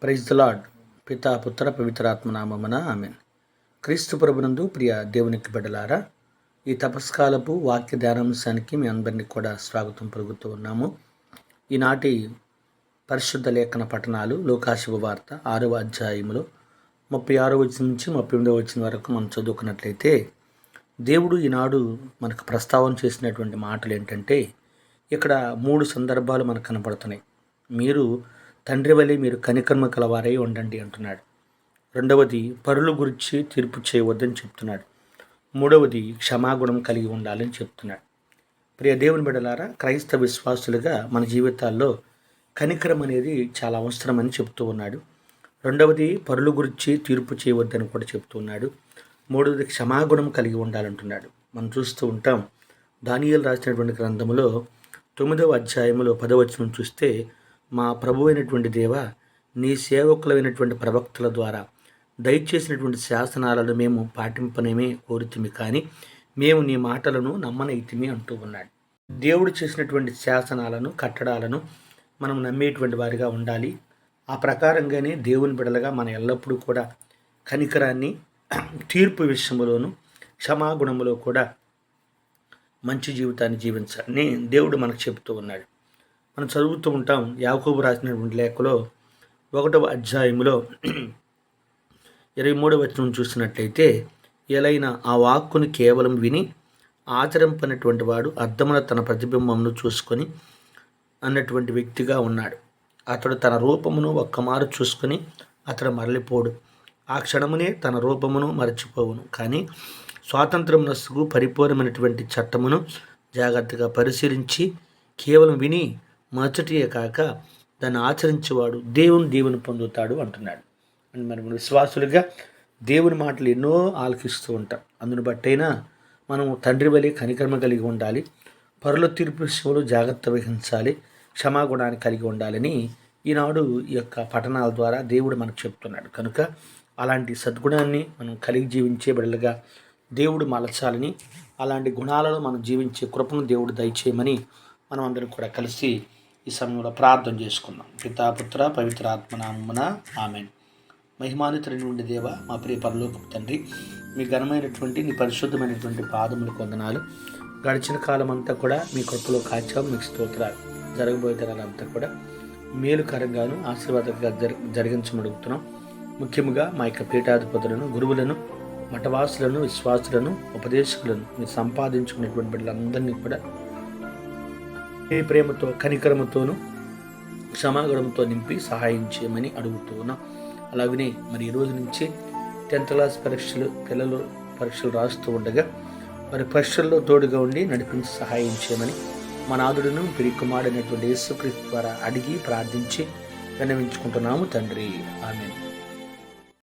Praise the lord. పితా పుత్ర పవిత్రాత్మ నామమున ఆమేన్. క్రీస్తు ప్రభునందు ప్రియ దేవునికి బిడ్డలారా, ఈ తపస్కాలపు వాక్య ధ్యానాంశానికి మీ అందరినీ కూడా స్వాగతం పలుకుతూ ఉన్నాము. ఈనాటి పరిశుద్ధ లేఖన పఠనాలు లూకా శుభవార్త 6వ అధ్యాయంలో 36వ వచనం నుంచి 38వ వచనం వరకు మనం చదువుకున్నట్లయితే, దేవుడు ఈనాడు మనకు ప్రస్తావన చేసినటువంటి మాటలు ఏంటంటే, ఇక్కడ 3 సందర్భాలు మనకు కనపడుతున్నాయి. మీరు తండ్రి వలె మీరు కనికర్మ కలవారై ఉండండి అంటున్నాడు. రెండవది, పరుల గురించి తీర్పు చేయవద్దని చెప్తున్నాడు. మూడవది, క్షమాగుణం కలిగి ఉండాలని చెప్తున్నాడు. ప్రియ దేవుని బిడ్డలారా, క్రైస్తవ విశ్వాసులుగా మన జీవితాల్లో కనికరం అనేది చాలా అవసరమని చెప్తూ ఉన్నాడు. రెండవది, పరుల గురించి తీర్పు చేయవద్దని కూడా చెప్తున్నాడు. మూడవది, క్షమాగుణం కలిగి ఉండాలంటున్నాడు. మనం చూస్తూ ఉంటాం, దానియేలు రాసినటువంటి గ్రంథంలో 9వ అధ్యాయంలో 10వ వచనం చూస్తే, మా ప్రభు అయినటువంటి దేవ, నీ సేవకులైనటువంటి ప్రవక్తల ద్వారా దయచేసినటువంటి శాసనాలను మేము పాటింపనేమే కోరుతుమి, కానీ మేము నీ మాటలను నమ్మనైతిమి అంటూ ఉన్నాడు. దేవుడు చేసినటువంటి శాసనాలను, కట్టడాలను మనం నమ్మేటువంటి వారిగా ఉండాలి. ఆ ప్రకారంగానే దేవుని బిడ్డలుగా మన ఎల్లప్పుడూ కూడా కనికరాన్ని, తీర్పు విషయంలోను, క్షమాగుణములో కూడా మంచి జీవితాన్ని జీవించాలని దేవుడు మనకు చెబుతూ ఉన్నాడు. మనం చదువుతూ ఉంటాం, యాకోబు రాసినటువంటి లేఖలో 1వ అధ్యాయంలో 23వ వచనం చూసినట్లయితే, ఎలైనా ఆ వాక్కుని కేవలం విని ఆచరింపనటువంటి వాడు అద్దమున తన ప్రతిబింబమును చూసుకొని అన్నటువంటి వ్యక్తిగా ఉన్నాడు. అతడు తన రూపమును ఒక్కమారు చూసుకొని అతడు మరలిపోడు. ఆ క్షణమునే తన రూపమును మరచిపోవును. కానీ స్వాతంత్రమునస్సుకు పరిపూర్ణమైనటువంటి చట్టమును జాగ్రత్తగా పరిశీలించి కేవలం విని మరచటియే కాక దాన్ని ఆచరించేవాడు దేవుని పొందుతాడు అంటున్నాడు. అని మనం విశ్వాసులుగా దేవుని మాటలు ఎన్నో ఆలకిస్తూ ఉంటాం. అందును బట్టైనా మనం తండ్రి వలె కనికర్మ కలిగి ఉండాలి, పరుల తీర్పు విషయంలో జాగ్రత్త వహించాలి, క్షమాగుణాన్ని కలిగి ఉండాలని ఈనాడు ఈ యొక్క పఠనాల ద్వారా దేవుడు మనకు చెప్తున్నాడు. కనుక అలాంటి సద్గుణాన్ని మనం కలిగి జీవించే బిడ్డలుగా దేవుడు మలచాలని, అలాంటి గుణాలను మనం జీవించే కృపను దేవుడు దయచేయమని మనం అందరం కూడా కలిసి ఈ సమయంలో ప్రార్థన చేసుకుందాం. పితా పుత్ర పవిత్రాత్మ నామమున ఆమేన్. మహిమాన్వితుడైనటువంటి దేవ, మా ప్రియ పరలోకపు తండ్రి, మీ ఘనమైనటువంటి నీ పరిశుద్ధమైనటువంటి పాదములకు వందనాలు. గడిచిన కాలం అంతా కూడా మీ కృపలో కాచాం, మీకు స్తోత్రాలు. జరగబోయే తరాలంతా కూడా మేలుకరంగాను ఆశీర్వాదంగా జరిగించమడుగుతున్నాం. ముఖ్యంగా మా యొక్క పీఠాధిపతులను, గురువులను, మఠవాసులను, విశ్వాసులను, ఉపదేశకులను మీరు సంపాదించుకున్నటువంటి బిడ్డలందరినీ కూడా మీ ప్రేమతో, కనికరముతోనూ, క్షమాగుణంతో నింపి సహాయం చేయమని అడుగుతూ ఉన్నాం. అలాగనే మరి ఈ రోజు నుంచి 10th క్లాస్ పిల్లలు పరీక్షలు రాస్తూ ఉండగా మరి పరీక్షల్లో తోడుగా ఉండి నడిపించి సహాయం చేయమని మా నాథుడును పిడి కుమారుడైనటువంటి యేసుక్రీస్తు ద్వారా అడిగి ప్రార్థించి విన్నవించుకుంటున్నాము తండ్రి. ఆమేన్.